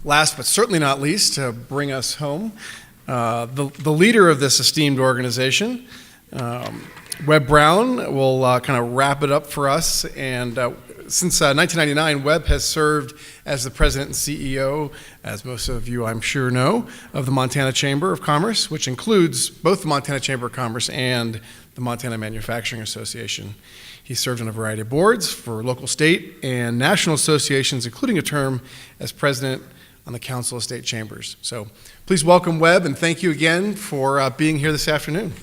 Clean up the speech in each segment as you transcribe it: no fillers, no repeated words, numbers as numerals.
last but certainly not least, to bring us home, the leader of this esteemed organization, Webb Brown, will kind of wrap it up for us. And since 1999, Webb has served as the president and CEO, as most of you I'm sure know, of the Montana Chamber of Commerce, which includes both the Montana Chamber of Commerce and the Montana Manufacturing Association. He served on a variety of boards for local, state, and national associations, including a term as president on the Council of State Chambers. So please welcome Webb, and thank you again for being here this afternoon.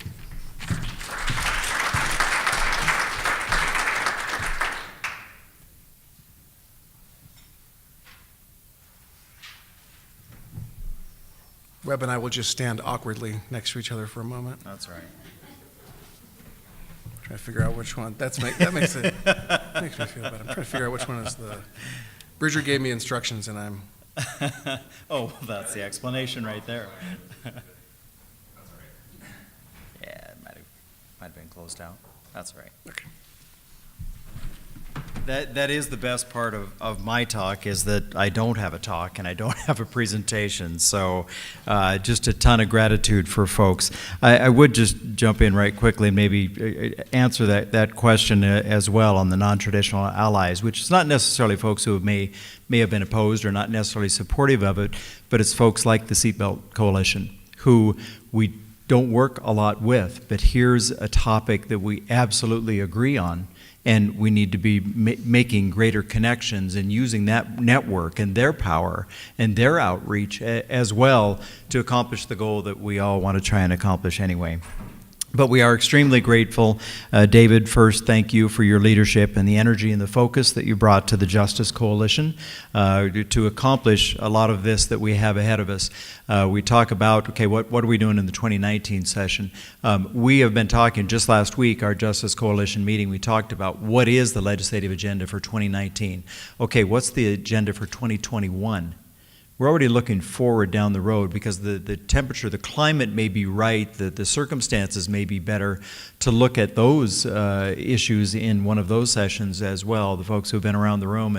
Webb and I will just stand awkwardly next to each other for a moment. That's right. Trying to figure out which one. That makes it makes me feel better. I'm trying to figure out which one is the. Bridger gave me instructions, and I'm. Oh, that's the explanation right there. Yeah, it might have been closed out. That's right. Okay. That is the best part of my talk, is that I don't have a talk and I don't have a presentation. So just a ton of gratitude for folks. I would just jump in right quickly and maybe answer that question as well on the non-traditional allies, which is not necessarily folks who may have been opposed or not necessarily supportive of it, but it's folks like the Seatbelt Coalition who we don't work a lot with, but here's a topic that we absolutely agree on. And we need to be making greater connections and using that network and their power and their outreach as well to accomplish the goal that we all want to try and accomplish anyway. But we are extremely grateful. David, first, thank you for your leadership and the energy and the focus that you brought to the Justice Coalition to accomplish a lot of this that we have ahead of us. We talk about, okay, what are we doing in the 2019 session? We have been talking just last week, our Justice Coalition meeting, we talked about what is the legislative agenda for 2019. Okay, what's the agenda for 2021? We're already looking forward down the road because the temperature, the climate may be right, the circumstances may be better to look at those issues in one of those sessions as well. The folks who have been around the room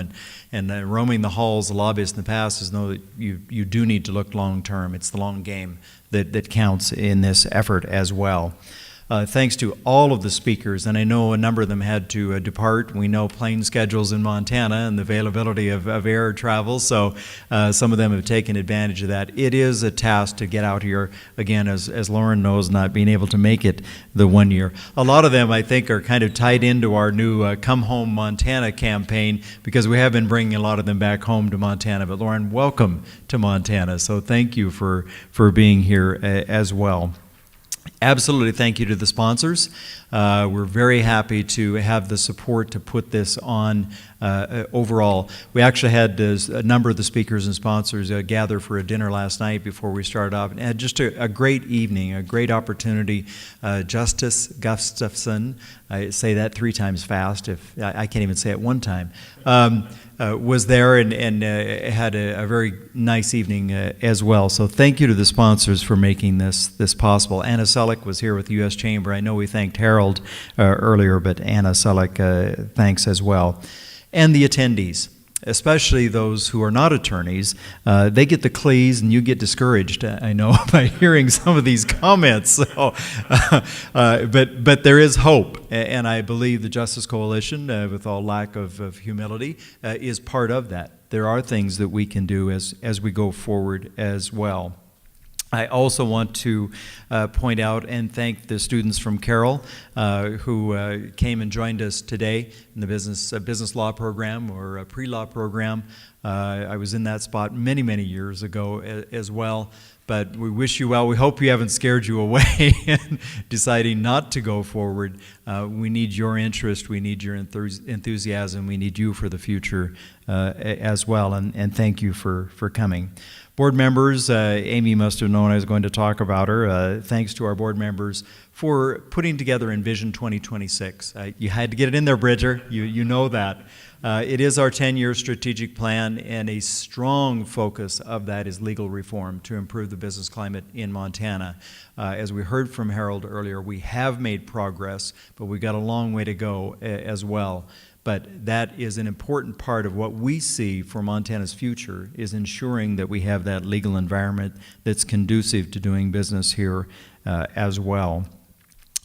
and roaming the halls, the lobbyists in the past, know that you do need to look long term. It's the long game that counts in this effort as well. Thanks to all of the speakers, and I know a number of them had to depart. We know plane schedules in Montana and the availability of air travel, so some of them have taken advantage of that. It is a task to get out here, again, as Lauren knows, not being able to make it the 1 year. A lot of them, I think, are kind of tied into our new Come Home Montana campaign, because we have been bringing a lot of them back home to Montana. But Lauren, welcome to Montana, so thank you for being here as well. Absolutely, thank you to the sponsors. We're very happy to have the support to put this on overall. We actually had a number of the speakers and sponsors gather for a dinner last night before we started off, and had just a great evening, a great opportunity. Justice Gustafson, I say that 3 times fast, if I can't even say it 1 time, was there and had a very nice evening as well. So thank you to the sponsors for making this possible. Anna Selleck was here with the U.S. Chamber. I know we thanked Harold earlier, but Anna Selleck, thanks as well. And the attendees, especially those who are not attorneys, they get the clees and you get discouraged, I know, by hearing some of these comments. So, but there is hope, and I believe the Justice Coalition, with all lack of humility, is part of that. There are things that we can do as we go forward as well. I also want to point out and thank the students from Carroll who came and joined us today in the business law program or a pre-law program. I was in that spot many, many years ago as well. But we wish you well. We hope we haven't scared you away in deciding not to go forward. We need your interest. We need your enthusiasm. We need you for the future as well. And thank you for coming. Board members, Amy must have known I was going to talk about her. Thanks to our board members for putting together Envision 2026. You had to get it in there, Bridger. You know that. It is our 10-year strategic plan, and a strong focus of that is legal reform to improve the business climate in Montana. As we heard from Harold earlier, we have made progress, but we've got a long way to go as well. But that is an important part of what we see for Montana's future, is ensuring that we have that legal environment that's conducive to doing business here as well.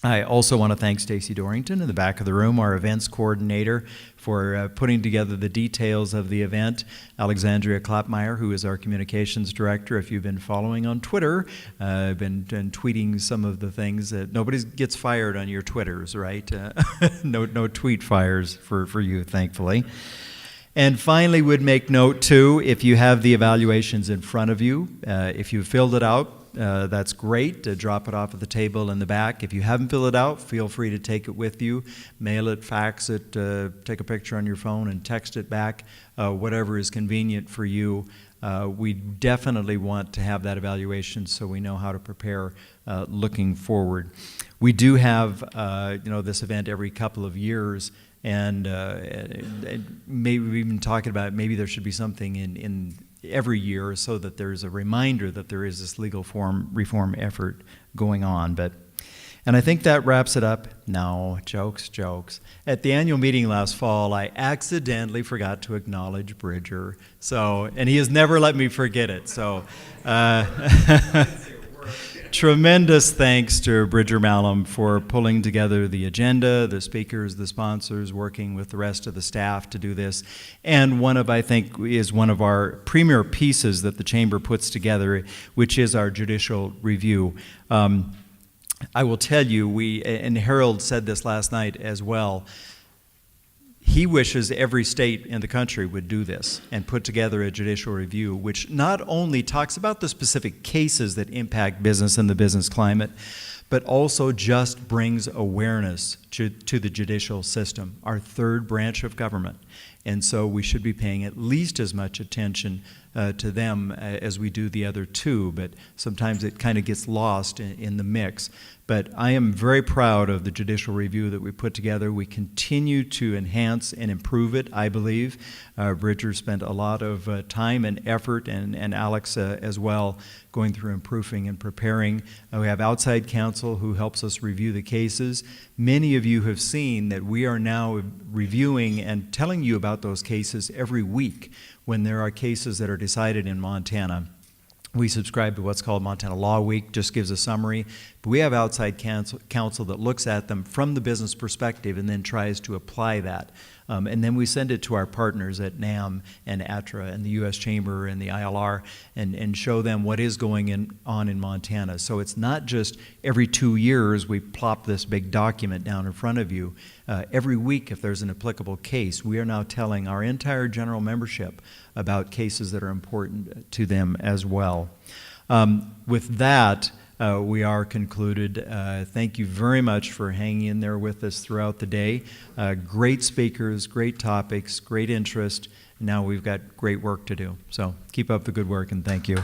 I also want to thank Stacy Dorrington in the back of the room, our events coordinator, for putting together the details of the event. Alexandria Klapmeyer, who is our communications director. If you've been following on Twitter, I've been tweeting some of the things that nobody gets fired on your Twitters, right? No tweet fires for you, thankfully. And finally, would make note too, if you have the evaluations in front of you, if you've filled it out, that's great. Drop it off at the table in the back. If you haven't filled it out, feel free to take it with you. Mail it, fax it, take a picture on your phone and text it back, whatever is convenient for you. We definitely want to have that evaluation so we know how to prepare looking forward. We do have this event every couple of years, and maybe we've been talking about maybe there should be something in every year so that there's a reminder that there is this legal reform effort going on. And I think that wraps it up. No, jokes. At the annual meeting last fall, I accidentally forgot to acknowledge Bridger. And he has never let me forget it. Tremendous thanks to Bridger Malum for pulling together the agenda, the speakers, the sponsors, working with the rest of the staff to do this. And I think, is one of our premier pieces that the Chamber puts together, which is our judicial review. I will tell you, and Harold said this last night as well, he wishes every state in the country would do this and put together a judicial review, which not only talks about the specific cases that impact business and the business climate, but also just brings awareness to the judicial system, our third branch of government. And so we should be paying at least as much attention to them as we do the other two, but sometimes it kind of gets lost in the mix. But I am very proud of the judicial review that we put together. We continue to enhance and improve it, I believe. Bridger spent a lot of time and effort, and Alex as well, going through improving and preparing. We have outside counsel who helps us review the cases. Many of you have seen that we are now reviewing and telling you about those cases every week when there are cases that are decided in Montana. We subscribe to what's called Montana Law Week, just gives a summary, but we have outside counsel that looks at them from the business perspective and then tries to apply that. And then we send it to our partners at NAM and ATRA and the U.S. Chamber and the ILR and show them what is going on in Montana. So it's not just every 2 years we plop this big document down in front of you. Every week, if there's an applicable case, we are now telling our entire general membership about cases that are important to them as well. With that, we are concluded. Thank you very much for hanging in there with us throughout the day. Great speakers, great topics, great interest. Now we've got great work to do. So keep up the good work, and thank you.